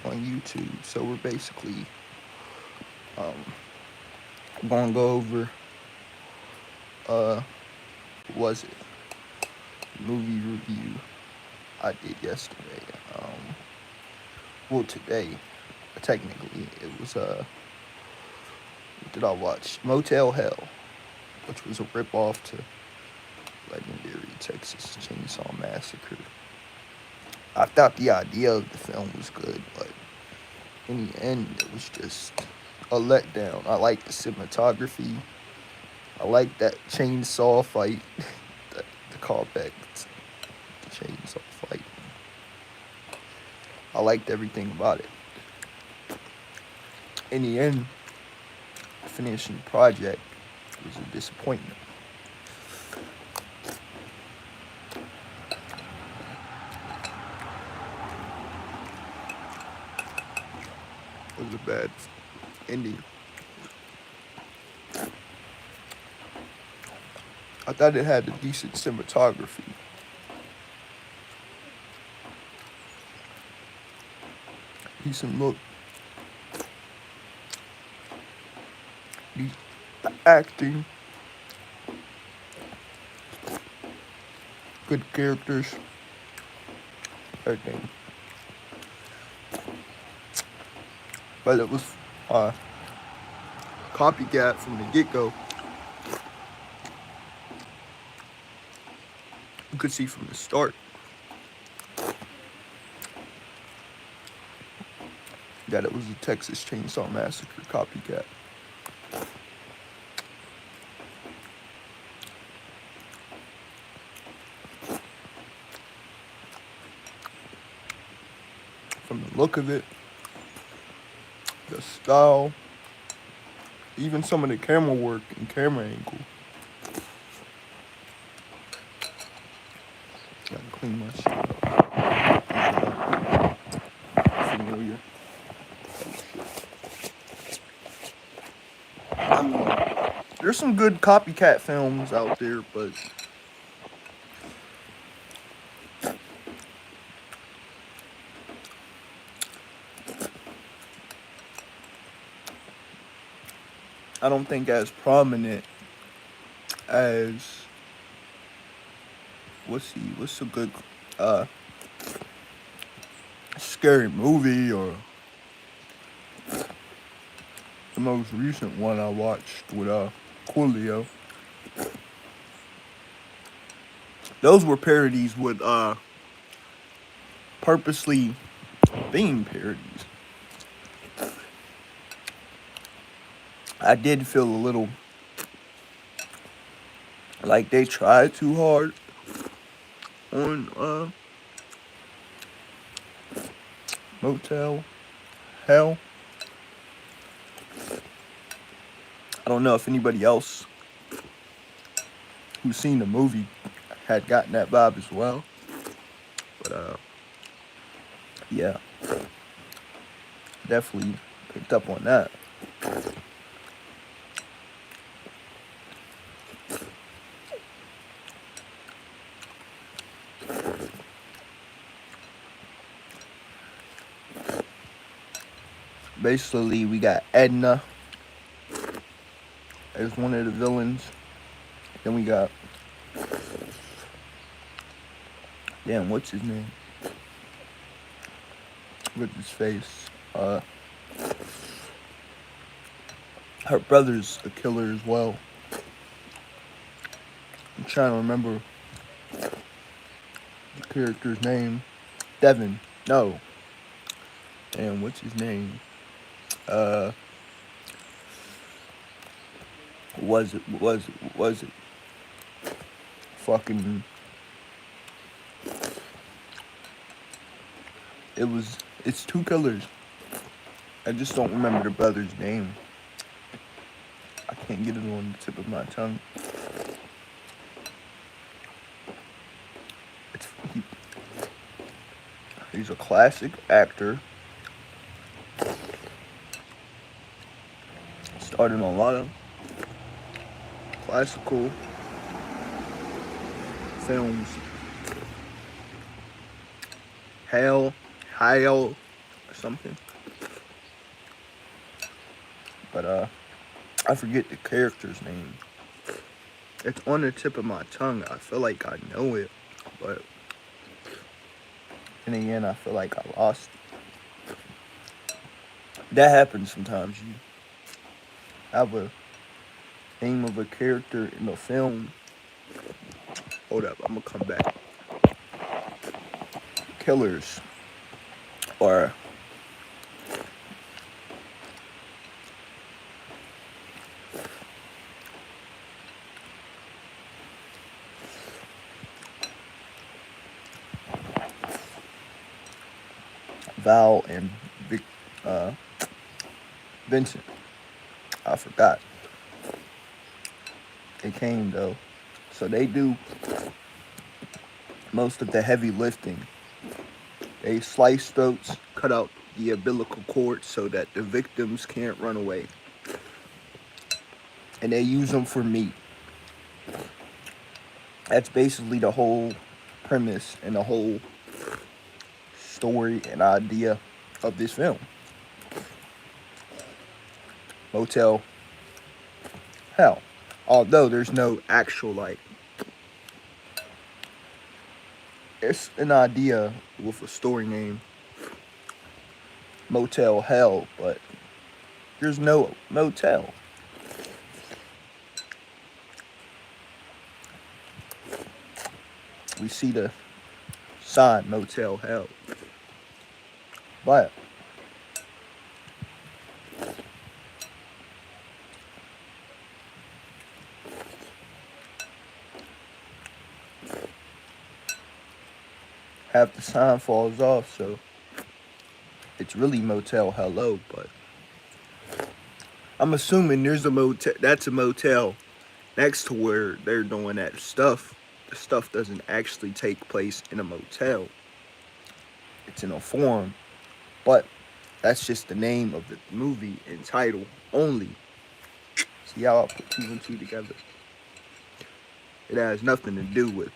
on YouTube. So we're basically gonna go over uh was it movie review I did yesterday. Um, well, today technically it was what did I watch? Motel Hell, which was a ripoff to legendary Texas Chainsaw Massacre. I thought the idea of the film was good, but in the end, it was just a letdown. I like the cinematography. I like that chainsaw fight, the callback to the chainsaw fight. I liked everything about it. In the end, finishing the project was a disappointment. It was a bad ending. I thought it had a decent cinematography. Decent look. The acting. Good characters. Everything. But it was copycat from the get-go. You could see from the start that it was a Texas Chainsaw Massacre copycat. From the look of it, the style, even some of the camera work and camera angle. Gotta clean my shit up. Familiar. I mean, there's some good copycat films out there, but I don't think as prominent as what's a good scary movie, or the most recent one I watched with Coolio. Those were parodies with purposely being parodies. I did feel a little like they tried too hard on Motel Hell. I don't know if anybody else who's seen the movie had gotten that vibe as well, but yeah, definitely picked up on that. Basically, we got Edna as one of the villains. Then we got, damn, what's his name? With his face. Her brother's a killer as well. I'm trying to remember the character's name. Devin. No. Damn, what's his name? Was it fucking, it's two killers. I just don't remember the brother's name. I can't get it on the tip of my tongue. He's a classic actor. Starred in a lot of classical films. Hale something. But I forget the character's name. It's on the tip of my tongue. I feel like I know it, but in the end, I feel like I lost it. That happens sometimes. You have a name of a character in a film. Hold up, I'm gonna come back. Killers or Val and uh, Vincent. I forgot. They came though, so they do most of the heavy lifting. They slice throats, cut out the umbilical cord so that the victims can't run away, and they use them for meat. That's basically the whole premise and the whole story and idea of this film. Motel Hell. Although there's no actual, like, it's an idea with a story name, Motel Hell, but there's no motel. We see the sign Motel Hell. But half the sign falls off, so it's really Motel Hello, but I'm assuming there's a motel, that's a motel next to where they're doing that stuff. The stuff doesn't actually take place in a motel. It's in a forum, but that's just the name of the movie and title only. See how I put 2 and 2 together? It has nothing to do with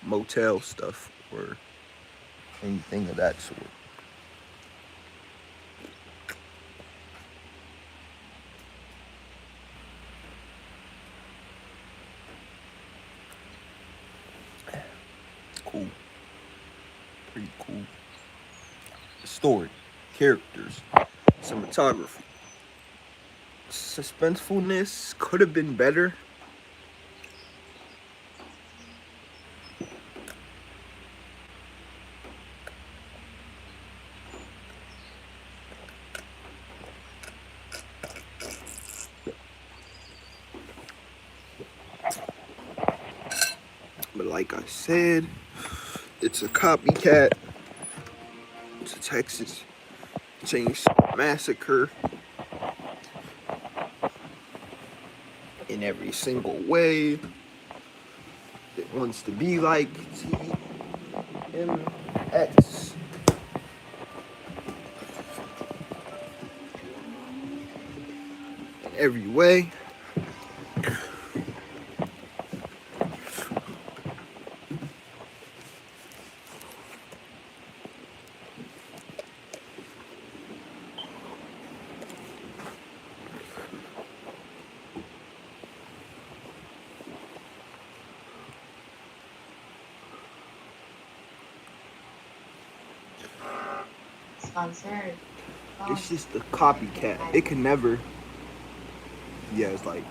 motel stuff or anything of that sort. Cool. Pretty cool. The story, characters, cinematography. Suspensefulness could have been better. But like I said, it's a copycat. It's a Texas Chainsaw Massacre in every single way. It wants to be like TMX. In every way. Sponsored. It's just a copycat. It can never be as like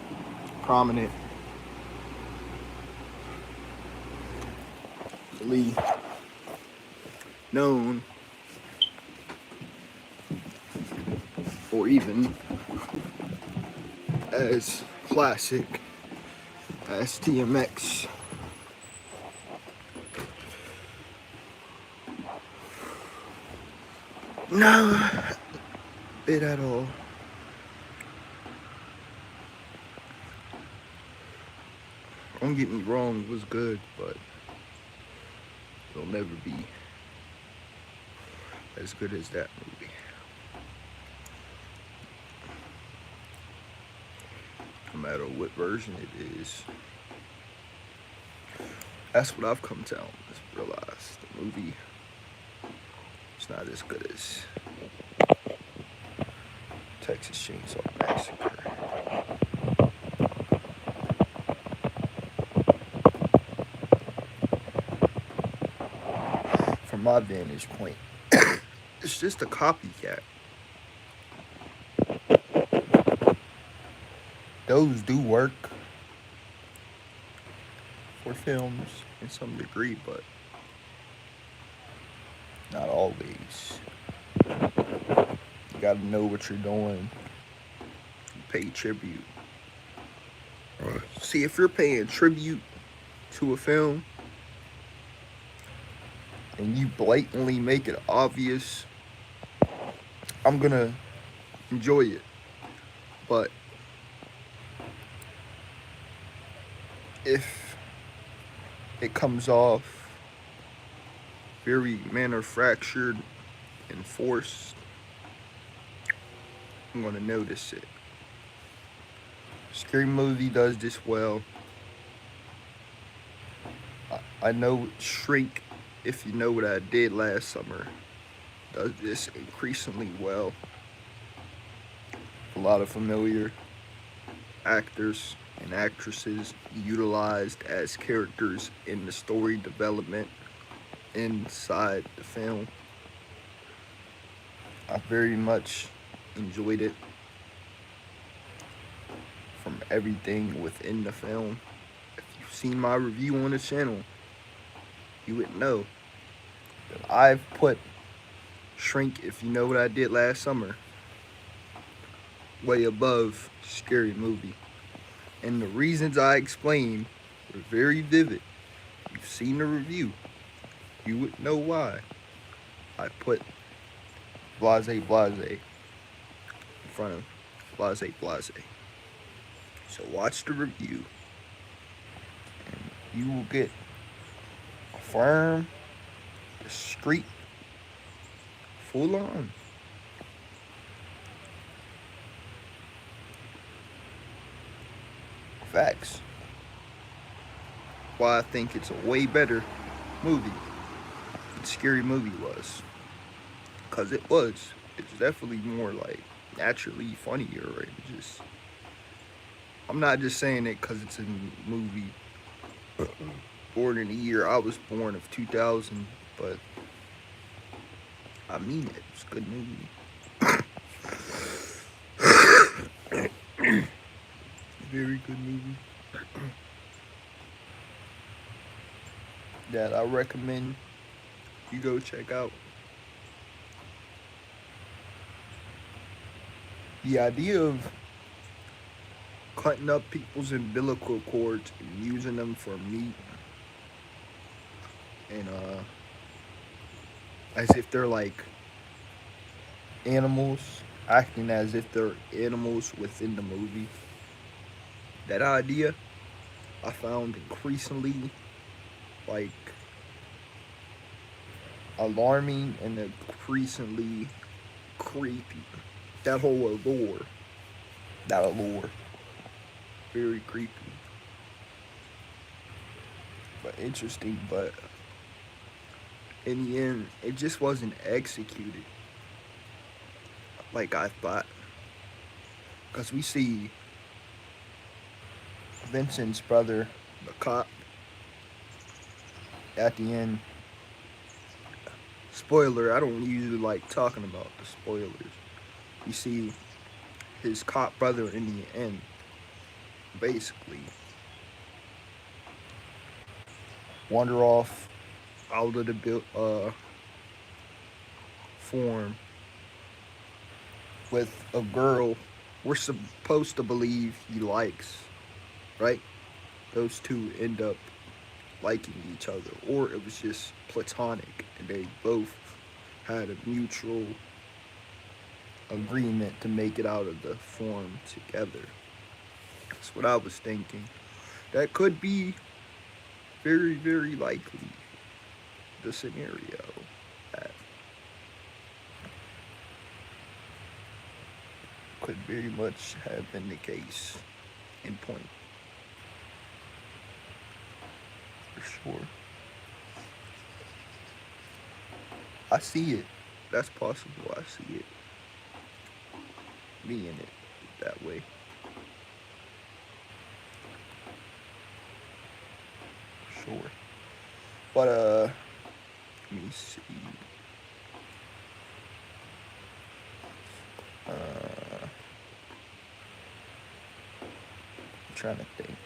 prominently known or even as classic as TMX. No, bit at all. Don't get me wrong, it was good, but it'll never be as good as that movie. No matter what version it is. That's what I've come to realize. The movie is not as good as Texas Chainsaw Massacre. From my vantage point, it's just a copycat. Those do work for films in some degree, but not always. You gotta know what you're doing. Pay tribute. See, if you're paying tribute to a film and you blatantly make it obvious, I'm gonna enjoy it. But if it comes off very manufactured and forced, I'm gonna notice it. Scary Movie does this well. I know Shrink, if you know what I did last summer, does this increasingly well. A lot of familiar actors and actresses utilized as characters in the story development inside the film. I very much enjoyed it from everything within the film. If you've seen my review on the channel, you would know that I've put Shrink, if you know what I did last summer, way above Scary Movie. And the reasons I explained were very vivid. You've seen the review. You would know why I put Blase Blase in front of Blase Blase. So watch the review and you will get a firm, discreet, full on facts. Why I think it's a way better movie than Scary Movie was. Because it was. It's definitely more like naturally funnier and just. I'm not just saying it because it's a movie born in the year I was born of 2000, but I mean it. It's a good movie. Very good movie. That I recommend you go check out. The idea of cutting up people's umbilical cords and using them for meat and as if they're like animals, acting as if they're animals within the movie. That idea I found increasingly like alarming and increasingly creepy. That whole allure, very creepy, but interesting. But in the end, it just wasn't executed like I thought. Because we see Vincent's brother, the cop, at the end. Spoiler, I don't usually like talking about the spoilers. You see his cop brother in the end, basically wander off out of the form with a girl we're supposed to believe he likes, right? Those two end up liking each other, or it was just platonic and they both had a mutual agreement to make it out of the form together. That's what I was thinking. That could be very, very likely the scenario. That could very much have been the case in point. For sure. I see it. That's possible. I see it. me in it that way. Sure. But let me see. I'm trying to think.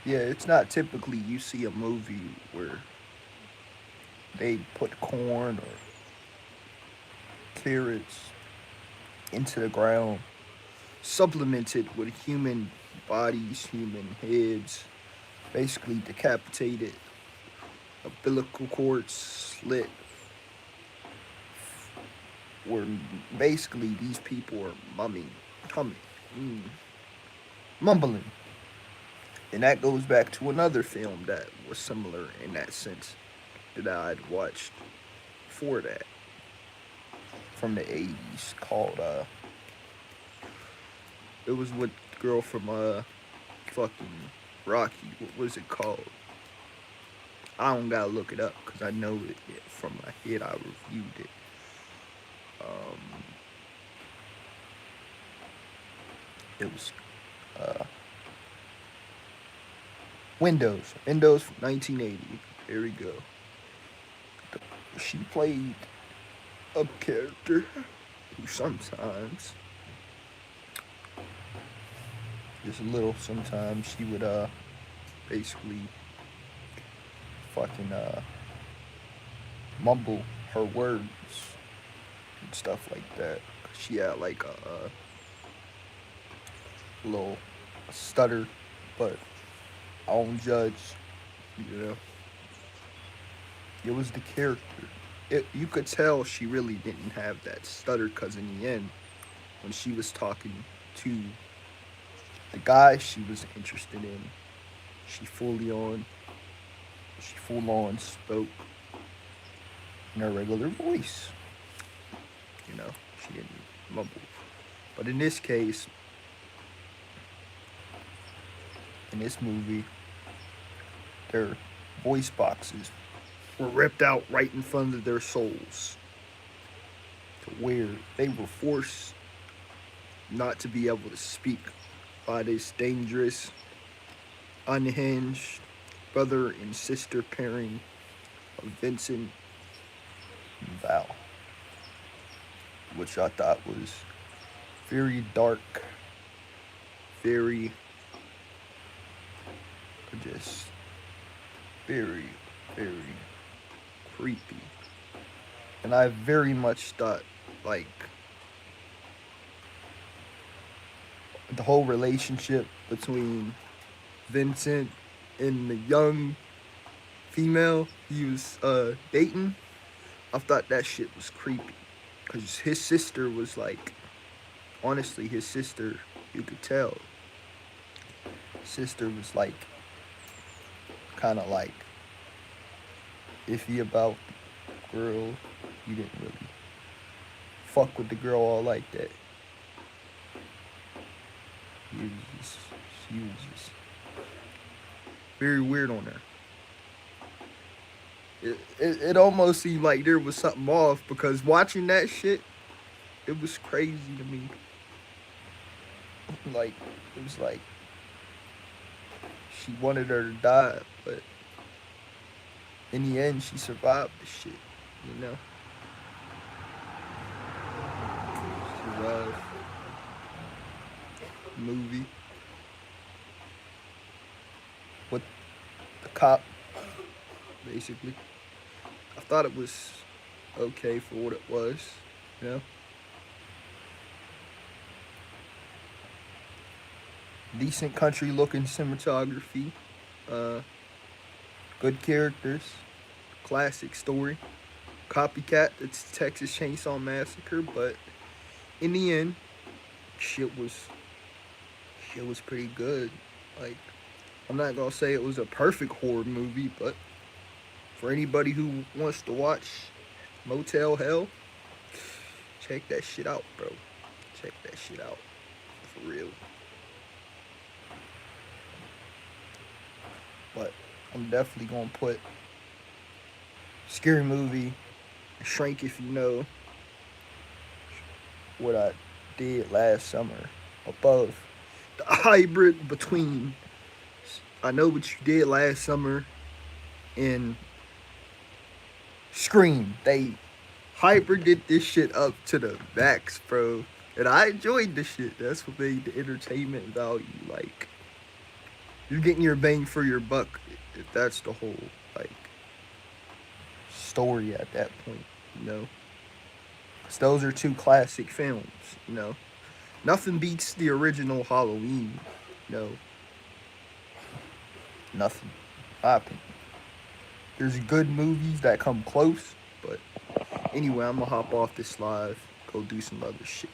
Yeah, it's not typically you see a movie where they put corn or carrots into the ground, supplemented with human bodies, human heads, basically decapitated, umbilical cords slit, where basically these people are humming, mm, mumbling. And that goes back to another film that was similar in that sense that I'd watched before that from the 80s called, it was with the girl from, fucking Rocky. What was it called? I don't gotta look it up because I know it from my head. I reviewed it. Um, it was uh, Windows from 1980. There we go. She played a character who sometimes, just a little sometimes, she would basically fucking mumble her words and stuff like that. She had like a little stutter, but I don't judge. You know, it was the character. You could tell she really didn't have that stutter because in the end, when she was talking to the guy she was interested in, she fully on, she full on spoke in her regular voice. You know, she didn't mumble. But in this case, in this movie, their voice boxes were ripped out right in front of their souls to where they were forced not to be able to speak by this dangerous, unhinged brother and sister pairing of Vincent and Val, which I thought was very dark, very, just very, very creepy. And I very much thought, like, the whole relationship between Vincent and the young female he was dating, I thought that shit was creepy. Because his sister was like, honestly, his sister, you could tell, sister was like, kind of like, iffy about the girl. He didn't really fuck with the girl all like that. He was just, she was just very weird on her. It almost seemed like there was something off because watching that shit, it was crazy to me. Like, it was like she wanted her to die, but in the end, she survived the shit, you know? Survived the movie with the cop, basically. I thought it was okay for what it was, you know? Decent country looking cinematography, uh, good characters, classic story. Copycat, it's Texas Chainsaw Massacre, but in the end, shit was shit was pretty good. Like, I'm not gonna say it was a perfect horror movie, but for anybody who wants to watch Motel Hell, check that shit out, bro. Check that shit out. For real. But I'm definitely gonna put Scary movie. Shrink, if you know what I did last summer. Above. The hybrid between I Know What You Did Last Summer and Scream. They hybrided this shit up to the max, bro. And I enjoyed this shit. That's what made the entertainment value. Like, you're getting your bang for your buck if that's the whole, like, story at that point, you know? 'Cause those are two classic films, you know? Nothing beats the original Halloween, you know? Nothing. My opinion. There's good movies that come close, but anyway, I'm gonna hop off this live, go do some other shit.